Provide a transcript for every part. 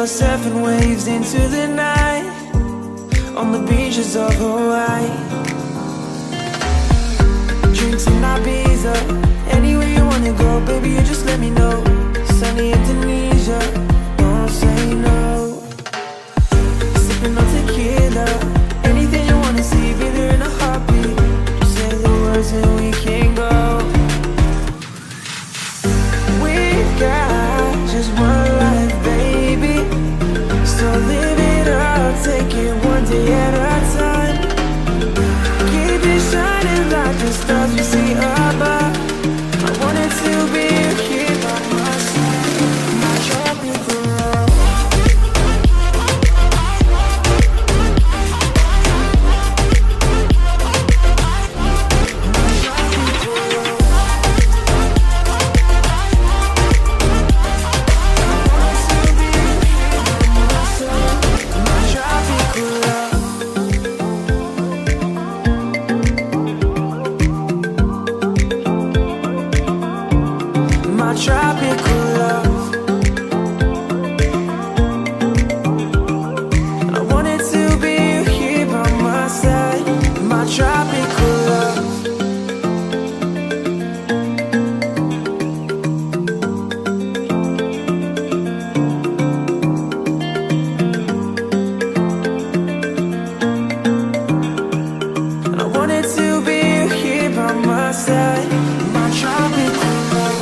Surfing waves into the night on the beaches of Hawaii. Drinks in Ibiza, anywhere you wanna go, baby, you just let me know. Sunny Indonesia, don't say no. Sipping on tequila, anything you wanna see, baby, they're in a heartbeat. Just say the words and we can go. We've got just one life, baby, so live it up, take it one day at a time. Keep it shining like the stars we see above. I wanted to be here by my side, my tropical love. Tropical love. I wanted to be here by my side, my tropical love. I wanted to be here by my side, my tropical love.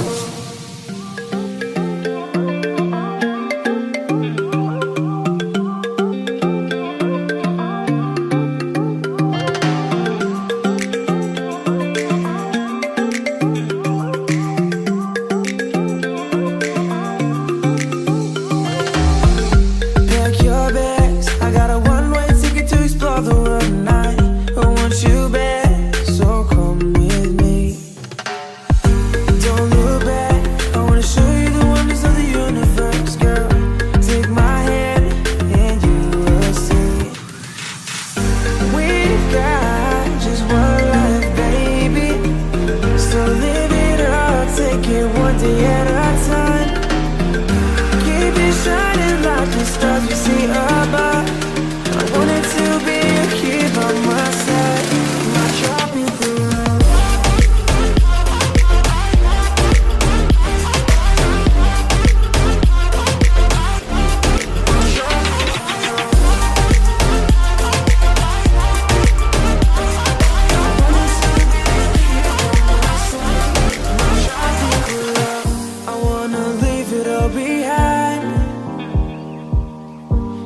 Behind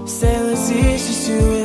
sailors, it's just you